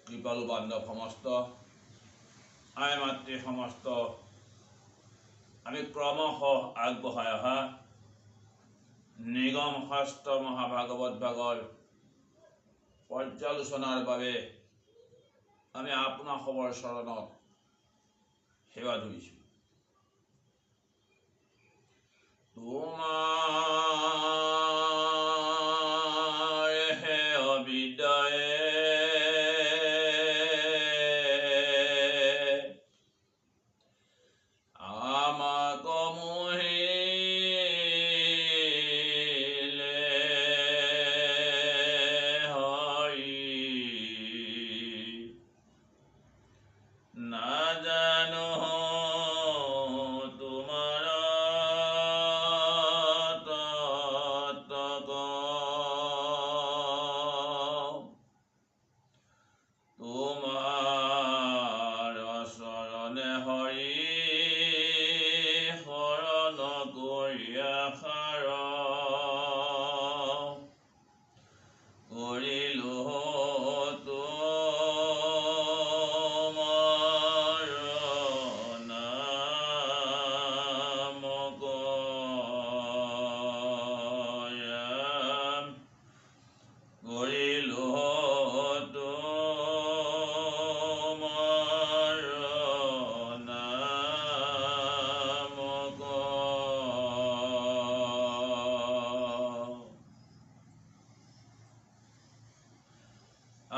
কৃপালু বান্ধৱ সমস্ত আই মাতৃ সমস্ত আমি ক্ৰমশঃ আগবঢ়াই অহা নিগম শাস্ত্ৰ মহাভাগৱত ভাগৰ পৰ্যালোচনাৰ বাবে আমি আপোনাৰ সবৰ চৰণত সেৱা ধৰিছোঁ। তোমাৰ হে অবিদ্যায়ে আমাক মোহিলে হৰি নাজানো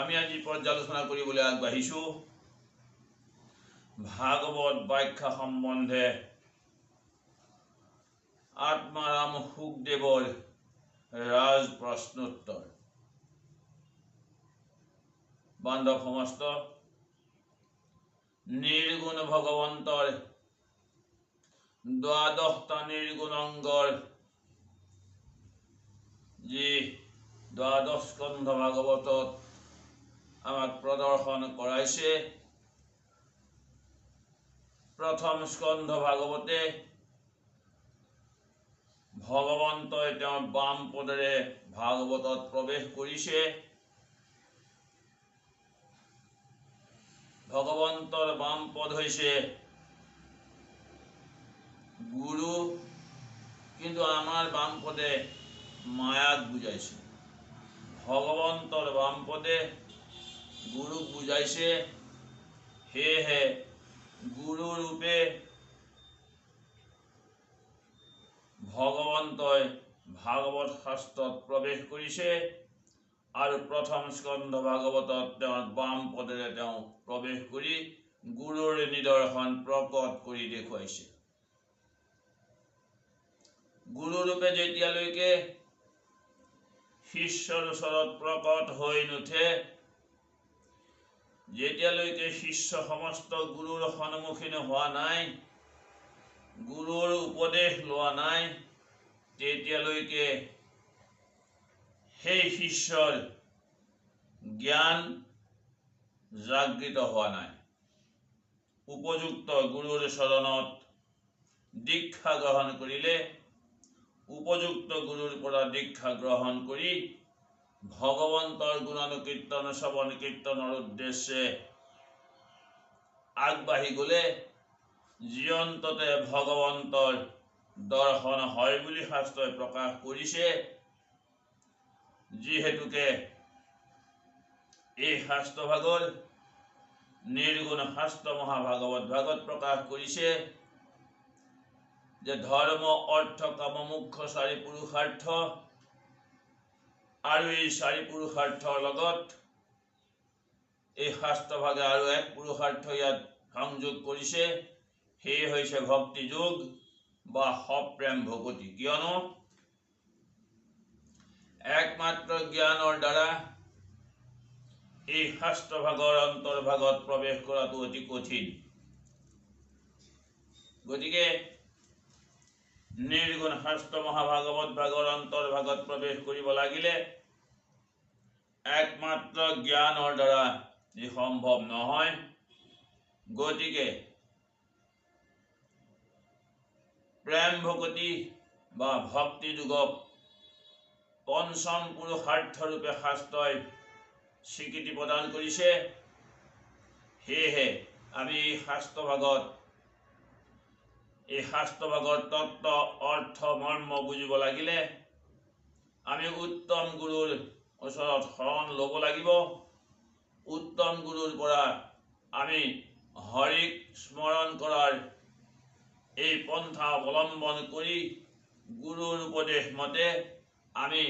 আমি আজি পৰ্যালোচনা কৰিবলৈ আগবাঢ়িছোঁ ভাগৱত ব্যাখ্যা সম্বন্ধে আত্মাৰাম শুকদেৱৰ ৰাজ প্ৰশ্নোত্তৰ। বান্ধৱ সমস্ত নিৰ্গুণ ভগৱন্তৰ দ্বাদশটা নিৰ্গুণ অংগৰ যি দ্বাদশ স্কন্ধ ভাগৱতত আমাক প্ৰদৰ্শন কৰাইছে। প্ৰথম স্কন্ধ ভাগৱতে ভগৱন্তই তেওঁৰ বাম পদেৰে ভাগৱতত প্ৰৱেশ কৰিছে। ভগৱন্তৰ বাম পদ হৈছে গুৰু, কিন্তু আমাৰ বাম পদে মায়াক বুজাইছে। ভগৱন্তৰ বাম পদে গুৰুক বুজাইছে, সেয়েহে গুৰু ৰূপে ভগৱন্তই ভাগৱত শাস্ত্ৰত প্ৰৱেশ কৰিছে আৰু প্ৰথম স্কন্ধ ভাগৱতত তেওঁৰ বাম পদেৰে তেওঁ প্ৰৱেশ কৰি গুৰুৰ নিদৰ্শন প্ৰকট কৰি দেখুৱাইছে। গুৰুৰূপে যেতিয়ালৈকে শিষ্যৰ ওচৰত প্ৰকট হৈ নুঠে, যেতিয়ালৈকে শিষ্য সমস্ত গুৰুৰ সন্মুখীন হোৱা নাই, গুৰুৰ উপদেশ লোৱা নাই, তেতিয়ালৈকে সেই শিষ্যৰ জ্ঞান জাগৃত হোৱা নাই। উপযুক্ত গুৰুৰ চৰণত দীক্ষা গ্ৰহণ কৰিলে, উপযুক্ত গুৰুৰ পৰা দীক্ষা গ্ৰহণ কৰি ভগৱন্তৰ গুণানুকীৰ্তন শ্ৰৱণ কীৰ্তনৰ উদ্দেশ্যে আগবাঢ়ি গ'লে জীৱন্ততে ভগৱন্তৰ দৰ্শন হয় বুলি শাস্ত্ৰই প্ৰকাশ কৰিছে। যিহেতুকে এই শাস্ত্ৰভাগৰ নিৰ্গুণ শাস্ত্ৰ মহাভাগৱত ভাগত প্ৰকাশ কৰিছে যে ধৰ্ম অৰ্থ কাম মোক্ষ চাৰি পুৰুষাৰ্থ, আৰু এই চাৰি পুৰুষাৰ্থৰ লগত এই শাস্ত্ৰভাগে আৰু এক পুৰুষাৰ্থ ইয়াত সংযোগ কৰিছে, সেয়ে হৈছে ভক্তি যোগ বা সপ্ৰেম ভকতি। কিয়নো একমাত্ৰ জ্ঞানৰ দ্বাৰা এই শাস্ত্ৰভাগৰ অন্তৰ্ভাগত প্ৰৱেশ কৰাটো অতি কঠিন। গতিকে নিৰ্গুণ শাস্ত্ৰ মহাভাগৱত ভাগৰ অন্তৰ্ভাগত প্ৰৱেশ কৰিব লাগিলে একমাত্ৰ জ্ঞানৰ দ্বাৰা ই সম্ভৱ নহয়। গতিকে প্ৰেম ভকতি বা ভক্তি যোগক পঞ্চম পুৰুষাৰ্থ ৰূপে শাস্ত্ৰই স্বীকৃতি প্ৰদান কৰিছে। সেয়েহে আমি এই শাস্ত্ৰভাগৰ তত্ত্ব অৰ্থ মৰ্ম বুজিব লাগিলে আমি উত্তম গুৰুৰ ওচৰত শৰণ ল'ব লাগিব। উত্তম গুৰুৰ পৰা আমি হৰিক স্মৰণ কৰাৰ এই পন্থা অৱলম্বন কৰি গুৰুৰ উপদেশ মতে আমি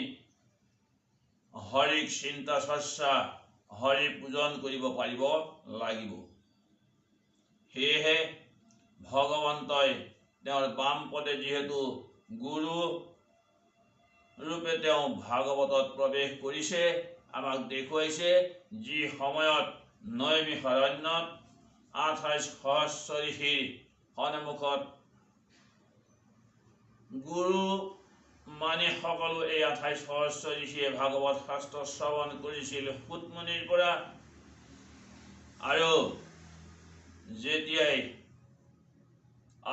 হৰিক চিন্তা চৰ্চা হৰি পূজন কৰিব পাৰিব লাগিব। সেয়েহে ভগৱন্তই তেওঁৰ বাম পদে যিহেতু গুৰু ৰূপে তেওঁ ভাগৱতত প্ৰৱেশ কৰিছে, আমাক দেখুৱাইছে যি সময়ত নৈমিষাৰণ্যত 28 সহস্ৰ ঋষিৰ সন্মুখত গুৰু মানি সকলো এই 28 সহস্ৰ ঋষিয়ে ভাগৱত শাস্ত্ৰ শ্ৰৱণ কৰিছিল সুতমুনিৰ পৰা। আৰু যেতিয়াই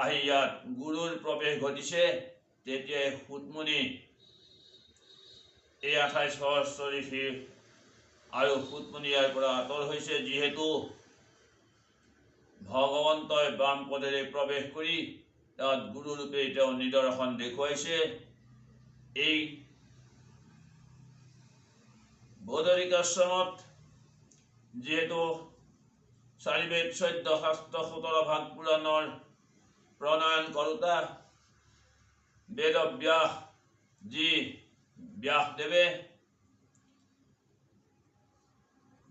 আহি ইয়াত গুৰুৰ প্ৰৱেশ ঘটিছে তেতিয়াই সুতমুনি এই 28 সহস্ৰ ঋষি আৰু সুতমুনি ইয়াৰ পৰা আঁতৰ হৈছে, যিহেতু ভগৱন্তই বাম পদেৰে প্ৰৱেশ কৰি তাত গুৰুৰূপে তেওঁ নিদৰ্শন দেখুৱাইছে। এই বদৰিকাশ্ৰমত যিহেতু 4 বেদ 14 শাস্ত্ৰ 17 ভাগ পুৰাণৰ প্ৰণয়ন কৰোঁতা বেদব্যাস যি ব্যাসদেৱে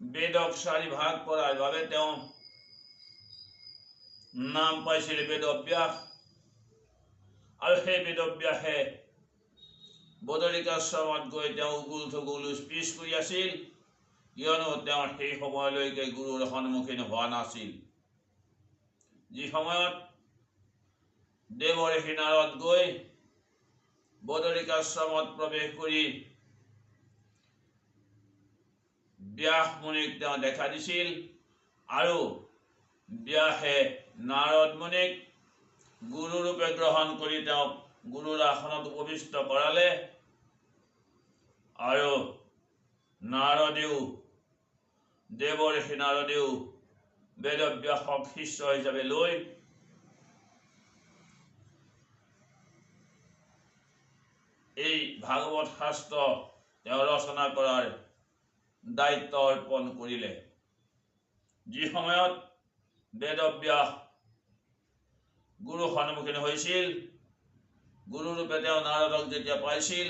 বেদক 4 ভাগ কৰাৰ বাবে তেওঁ নাম পাইছিল বেদব্যাস। আৰু সেই বেদব্যাসে বদৰিকাশ্ৰমত গৈ তেওঁ উগুল থুগুল স্পৃশ কৰি আছিল, কিয়নো তেওঁ সেই সময়লৈকে গুৰুৰ সন্মুখীন হোৱা নাছিল। যি সময়ত দেৱৰ্ষি নাৰদ গৈ বদৰিকাশ্ৰমত প্ৰৱেশ কৰি ব্যাস মুনিক তেওঁ দেখা দিছিল আৰু ব্যাসে নাৰদ মুনিক গুৰুৰূপে গ্ৰহণ কৰি তেওঁক গুৰুৰ আসনত উপবিষ্ট কৰালে। আৰু দেৱৰ্ষি নাৰদেও বেদব্যাসক শিষ্য হিচাপে লৈ এই ভাগৱত শাস্ত্ৰ তেওঁ ৰচনা কৰাৰ দায়িত্ব অৰ্পণ কৰিলে। যি সময়ত বেদব্যাস গুৰু সন্মুখীন হৈছিল, গুৰুৰূপে তেওঁ নাৰদক যেতিয়া পাইছিল,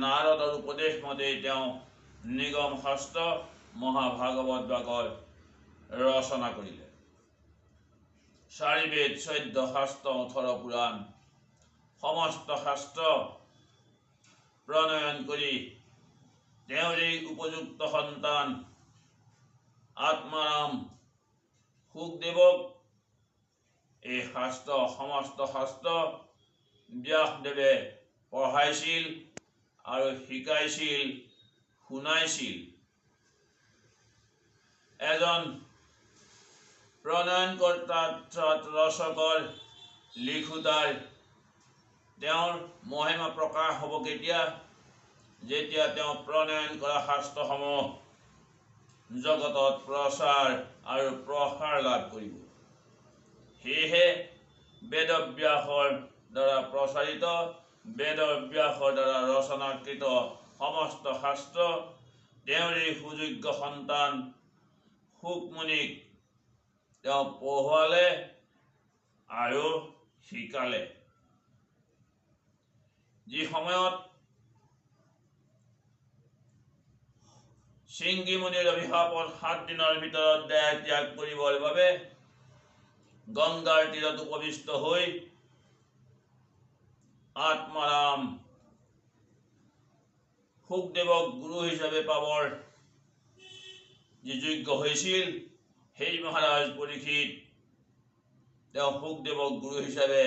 নাৰদৰ উপদেশ মতে তেওঁ নিগম শাস্ত্ৰ মহাভাগৱত ভাগৰ ৰচনা কৰিলে। 4 বেদ 14 শাস্ত্ৰ 18 পুৰাণ সমস্ত শাস্ত্ৰ প্ৰণয়ন কৰি তেওঁৰ এই উপযুক্ত সন্তান আত্মাৰাম শুকদেৱক এই সমস্ত শাস্ত্ৰ ব্যাসদেৱে পঢ়াইছিল আৰু শিকাইছিল, শুনাইছিল। এজন প্ৰণয়নকৰ্তা ৰচকৰ লিখোতাৰ তেওঁৰ মহিমা প্ৰকাশ হ'ব কেতিয়া? যেতিয়া তেওঁ প্ৰণয়ন কৰা শাস্ত্ৰসমূহ জগতত প্ৰচাৰ আৰু প্ৰসাৰ লাভ কৰিব। সেয়েহে বেদব্যাসৰ দ্বাৰা প্ৰচাৰিত, বেদব্যাসৰ দ্বাৰা ৰচনাকৃত সমস্ত শাস্ত্ৰ তেওঁৰ এই সুযোগ্য সন্তান শুকমুনিক তেওঁ পঢ়ুৱালে আৰু শিকালে। যি সময়ত শৃংগী মুনিৰ অভিশাপত 7 দিনৰ ভিতৰত দেহ ত্যাগ কৰিবৰ বাবে গংগাৰ তীৰত উপবিষ্ট হৈ আত্মাৰাম শুকদেৱক গুৰু হিচাপে পাবৰ যি যোগ্য হৈছিল, সেই মহাৰাজ পৰীক্ষিত তেওঁ শুকদেৱক গুৰু হিচাপে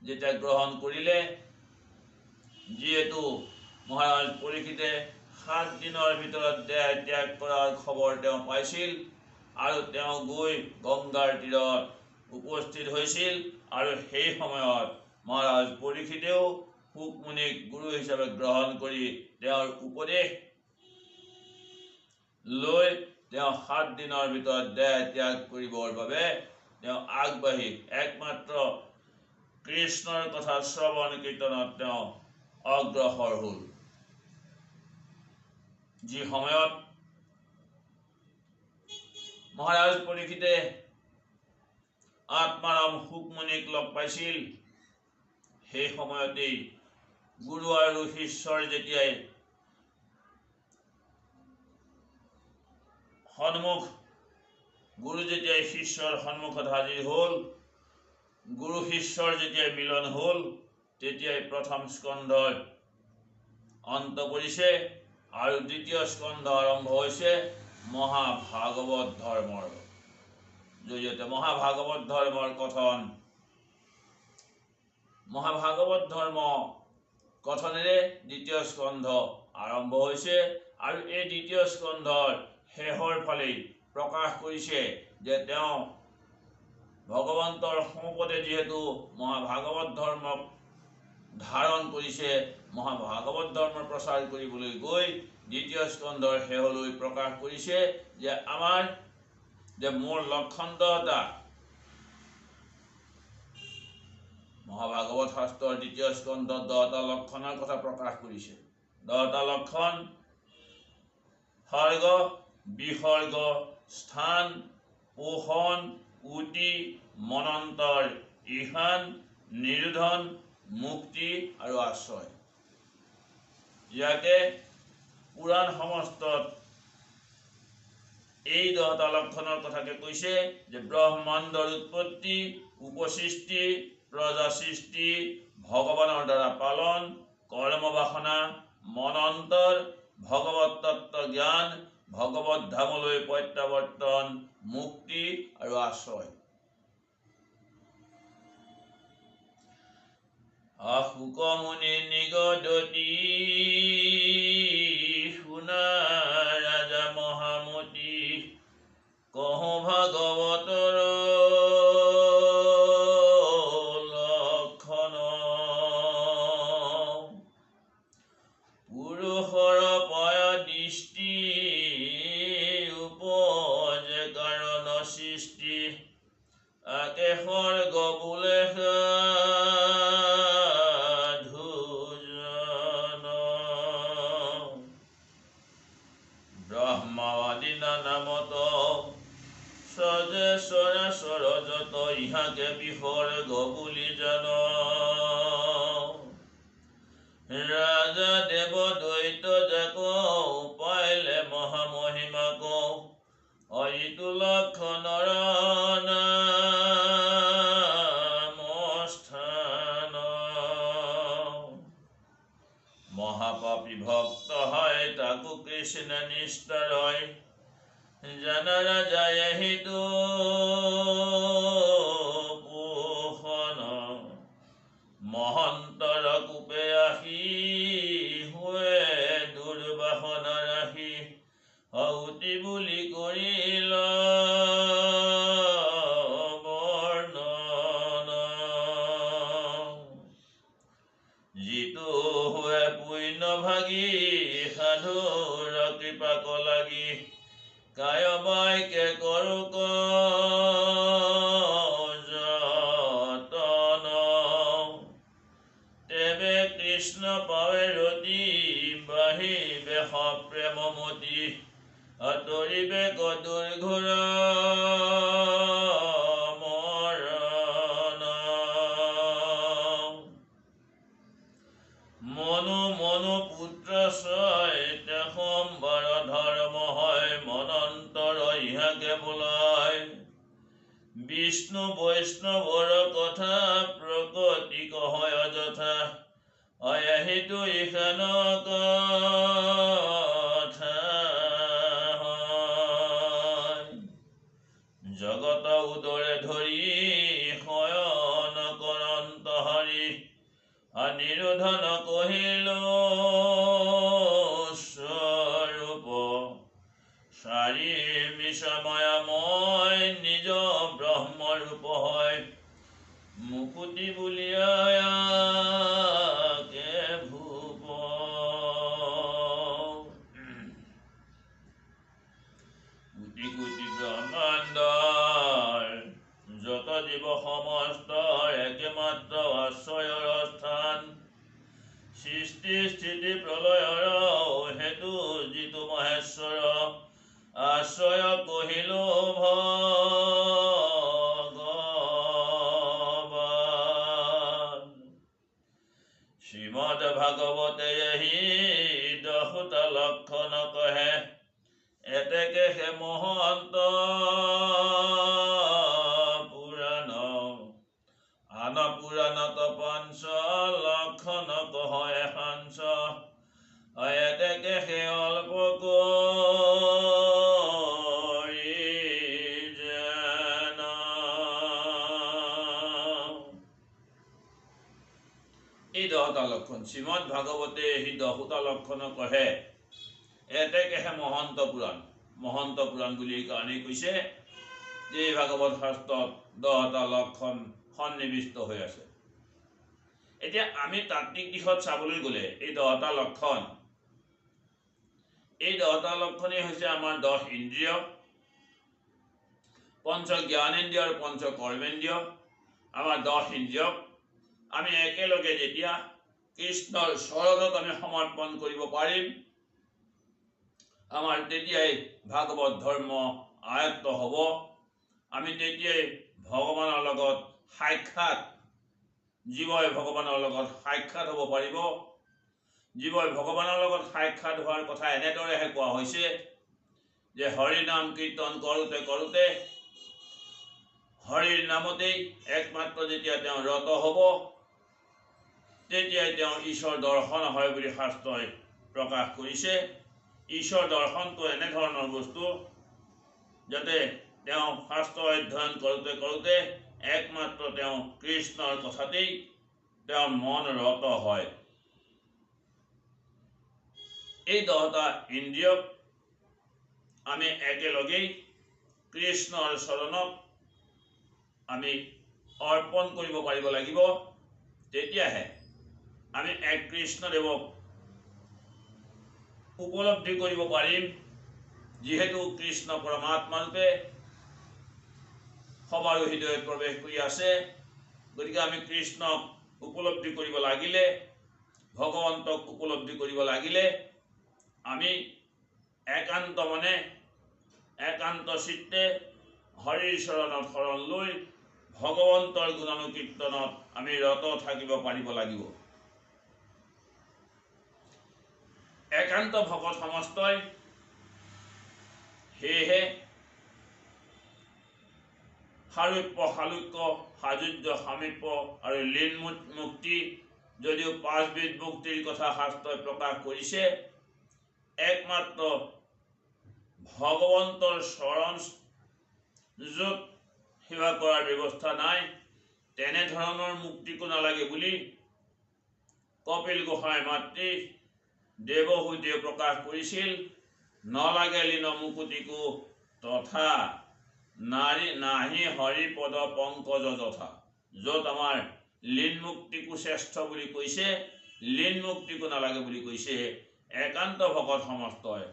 যেতিয়া গ্ৰহণ কৰিলে, যিহেতু মহাৰাজ পৰীক্ষিতে 7 দিনৰ ভিতৰত দেহ ত্যাগ কৰাৰ খবৰ তেওঁ পাইছিল আৰু তেওঁ গৈ গংগাৰ তীৰত উপস্থিত হৈছিল। আৰু সেই সময়ত মহাৰাজ পৰীক্ষিতেও শুকমুনিক গুৰু হিচাপে গ্ৰহণ কৰি তেওঁৰ উপদেশ লৈ তেওঁ 7 দিনৰ ভিতৰত দেহ ত্যাগ কৰিবৰ বাবে তেওঁ আগবাঢ়ি একমাত্ৰ কৃষ্ণৰ কথা শ্ৰৱণ কীৰ্তনত তেওঁ অগ্ৰসৰ হ'ল। যি সময়ত মহাৰাজ পৰীক্ষিতে আত্মাৰাম শুকমুনিক লগ পাইছিল, সেই সময়তেই গুৰু আৰু শিষ্যৰ যেতিয়াই গুৰু যেতিয়াই শিষ্যৰ সন্মুখত হাজিৰ হ'ল, গুৰু শিষ্যৰ যেতিয়াই মিলন হ'ল, তেতিয়াই প্ৰথম স্কন্ধৰ অন্ত পৰিছে আৰু দ্বিতীয় স্কন্ধ আৰম্ভ হৈছে মহাভাগৱত ধৰ্মৰ জৰিয়তে। মহাভাগৱত ধৰ্মৰ কথন, মহাভাগৱত ধৰ্ম কথনেৰে দ্বিতীয় স্কন্ধ আৰম্ভ হৈছে আৰু এই দ্বিতীয় স্কন্ধৰ শেষৰ ফালেই প্ৰকাশ কৰিছে যে তেওঁ ভগৱন্তৰ সম্পদে যিহেতু মহাভাগৱত ধৰ্মক ধাৰণ কৰিছে, মহাভাগৱত ধৰ্ম প্ৰচাৰ কৰিবলৈ গৈ দ্বিতীয় স্কন্ধৰ শেষলৈ প্ৰকাশ কৰিছে যে আমাৰ যে মোৰ লক্ষণ 10টা, মহাভাগৱত শাস্ত্ৰৰ দ্বিতীয় স্কন্ধত 10টা লক্ষণৰ কথা প্ৰকাশ কৰিছে। 10টা লক্ষণ: সৰ্গ, বিসৰ্গ, স্থান, পোষণ, উতি, মনন্তৰ, ঈশান, নিৰোধন, মুক্তি আৰু আশ্ৰয়। ইয়াকে পুৰাণ সমস্তত এই 10টা লক্ষণৰ কথাকে কৈছে যে ব্ৰহ্মাণ্ডৰ উৎপত্তি, উপসৃষ্টি, প্ৰজা সৃষ্টি, ভগৱানৰ দ্বাৰা পালন, কৰ্মবাসনা, মনন্তৰ, ভগৱত তত্ত্ব জ্ঞান, ভগৱত ধামলৈ প্ৰত্যাৱৰ্তন, মুক্তি আৰু আশ্ৰয়। শুকমুনি নিগদতি শুনা ৰাজা মহামতি, কহো ভাগৱতৰ লক্ষণ, পুৰুষৰ পয় দৃষ্টি, উপজে কাৰণ সৃষ্টি, আকে সৰ্গ বোলে সাধুজন, ব্ৰহ্মাদি নামত সজে সৰাচৰ যত, ইহাকে বিসৰ্গ বুলি জান, ৰাজা দেৱ দ্বৈত যাক, পাইলে মহামহিমাক, ইটো লক্ষণৰ নাম স্থান, মহাপাপী ভক্ত হয় তাকো কৃষ্ণ নিষ্ঠাৰয়, জানা ৰাজায়ে হিতো পোষণ, মহন্তৰ কোপে আহি হুৱে দুৰ্বাসনা ৰাখি, উতি বুলি কৰিল বৰ্ণন, যিটো হুৱে পুণ্য ভাগি, সাধুৰ কৃপাক লাগি, কায় বাইকে কৰোক যতন, তেবে কৃষ্ণ পাৱে ৰতি, বাঢ়িবে প্ৰেমমতি, আঁতৰিবে দুৰ্ঘোৰ মৰণ, মনু পুত্ৰ ছয় সম্বাৰ ধৰ্ম হয়, মনন্তৰ ইহাকে বোলায়, বিষ্ণু বৈষ্ণৱৰ কথা প্ৰকৃতি কহয় অযথা, অয়াহিতো ঈশান কথা হয়, জগত উদৰে ধৰি শয়ন কৰন্ত হৰি, নিৰোধন কহিল স্বৰূপ, চাৰি বিষময়াময় নিজ ব্ৰহ্মৰূপ হয়, মুকুতি বুলিয়াকে ভূপ, কোটি কোটি ব্ৰহ্মাণ্ডৰ যত জীৱ সমস্তৰ একমাত্ৰ আশ্ৰয়ৰ স্থান সৃষ্টি স্থিতি প্ৰলয়ৰ হেতু যিটো মহেশ্বৰ আশ্ৰয় কহিলো ভগৱান শ্ৰীমদ ভাগৱতে এহি 10টা লক্ষণ কহে এতেকে হে মহন্ত পুৰাণ আন পুৰাণত 5 লক্ষণ কহ এহাংস এতেকে হে অল্প কৰি যেন এই 10টা লক্ষণ শ্ৰীমদ ভাগৱতে এই 10টা লক্ষণ কহে এতেকেহে মহন্ত পুৰাণ বুলি কাৰণেই কৈছে যে এই ভাগৱত শাস্ত্ৰত 10টা লক্ষণ সন্নিৱিষ্ট হৈ আছে। এতিয়া আমি তাত্ত্বিক দিশত চাবলৈ গ'লে এই 10টা লক্ষণ লক্ষণেই হৈছে আমাৰ 10 ইন্দ্ৰিয়, পঞ্চ জ্ঞানেন্দ্ৰিয় আৰু পঞ্চ কৰ্মেন্দ্ৰিয়। আমাৰ 10 ইন্দ্ৰিয়ক আমি একেলগে যেতিয়া কৃষ্ণৰ চৰণত আমি সমৰ্পণ কৰিব পাৰিম আমাৰ তেতিয়াই ভাগৱত ধৰ্ম আয়ত্ত হ'ব। আমি তেতিয়াই ভগৱানৰ লগত সাক্ষাৎ জীৱই ভগৱানৰ লগত সাক্ষাৎ হ'ব পাৰিব। জীৱই ভগৱানৰ লগত সাক্ষাৎ হোৱাৰ কথা এনেদৰেহে কোৱা হৈছে যে হৰি নাম কীৰ্তন কৰোঁতে কৰোঁতে হৰিৰ নামতেই একমাত্ৰ যেতিয়া তেওঁ ৰত হ'ব তেতিয়াই তেওঁ ঈশ্বৰ দৰ্শন হয় বুলি শাস্ত্ৰই প্ৰকাশ কৰিছে। ঈশ্বৰ দৰ্শনটো এনেধৰণৰ বস্তু যাতে তেওঁ শাস্ত্ৰ অধ্যয়ন কৰোঁতে কৰোঁতে একমাত্ৰ তেওঁ কৃষ্ণৰ কথাতেই তেওঁৰ মন ৰত হয়। এই 10টা ইন্দ্ৰিয়ক আমি একেলগেই কৃষ্ণৰ চৰণত আমি অৰ্পণ কৰিব পাৰিব লাগিব। তেতিয়াহে আমি এক কৃষ্ণদেৱক উপলব্ধি কৰিব পাৰিম। যিহেতু কৃষ্ণ পৰমাত্মা ৰূপে সবাৰ হৃদয়ত প্ৰৱেশ কৰি আছে, গতিকে আমি কৃষ্ণক উপলব্ধি কৰিব লাগিলে, ভগৱন্তক উপলব্ধি কৰিব লাগিলে আমি একান্ত মনে একান্ত চিত্তে হৰিৰ চৰণত শৰণ লৈ ভগৱন্তৰ গুণানুকীৰ্তনত আমি ৰত থাকিব পাৰিব লাগিব। একান্ত ভকত সমস্তই সেয়েহে সাৰূপ্য সালোক্য সাযুজ্য সামীপ্য আৰু লীন মুক্তি যদিও 5বিধ মুক্তিৰ কথা শাস্ত্ৰই প্ৰকাশ কৰিছে, একমাত্ৰ ভগৱন্তৰ চৰণ য'ত সেৱা কৰাৰ ব্যৱস্থা নাই তেনেধৰণৰ মুক্তিকো নালাগে বুলি কপিল গোসাঁই মাতৃ দেৱহূতিয়ে প্ৰকাশ কৰিছিল। নলাগে লীন মুকুতিকো তথা নাহি হৰি পদ পংকজ যথা। য'ত আমাৰ লীন মুক্তিকো শ্ৰেষ্ঠ বুলি কৈছে, লীন মুক্তিকো নালাগে বুলি কৈছে। একান্ত ভকত সমস্তই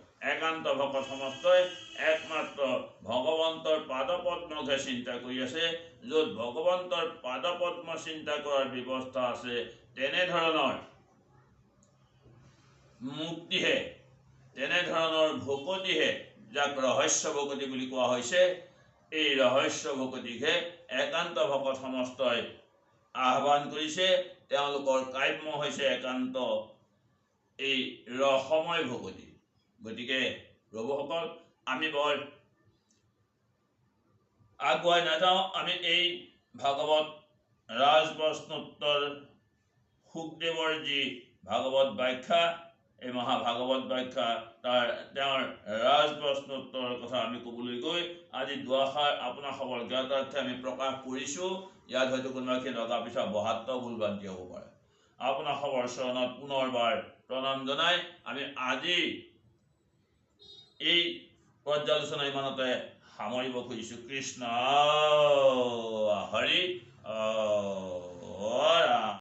একমাত্ৰ ভগৱন্তৰ পাদপদ্মকহে চিন্তা কৰি আছে। য'ত ভগৱন্তৰ পাদপদ্ম চিন্তা কৰাৰ ব্যৱস্থা আছে তেনেধৰণৰ মুক্তিহে, তেনেধৰণৰ ভকতিহে, যাক ৰহস্য ভকতি বুলি কোৱা হৈছে, এই ৰহস্য ভকতিকহে একান্ত ভকত সমস্তই আহ্বান কৰিছে। তেওঁলোকৰ কাম্য হৈছে একান্ত এই ৰসময় ভকতি। গতিকে প্ৰভুসকল, আমি বৰ আগুৱাই নাযাওঁ। আমি এই ভাগৱত ৰাজপ্ৰশ্নোত্তৰ শুকদেৱৰ যি ভাগৱত ব্যাখ্যা, এই মহাভাগৱত ব্যাখ্যা তেওঁৰ ৰাজপ্ৰশ্নোত্তৰৰ কথা আমি ক'বলৈ গৈ আজি দুআষাৰ আপোনাৰ খবৰ জ্ঞাতাৰ্থে আমি প্ৰকাশ কৰিছোঁ। ইয়াত হয়তো কোনোবাখিনি লগা পিছা 72 ভুল বাদ দিয়া হ'ব পাৰে। আপোনাৰ খবৰ চৰণত পুনৰবাৰ প্ৰণাম জনাই আমি আজি এই পৰ্যালোচনা ইমানতে সামৰিব খুজিছোঁ। কৃষ্ণ হৰি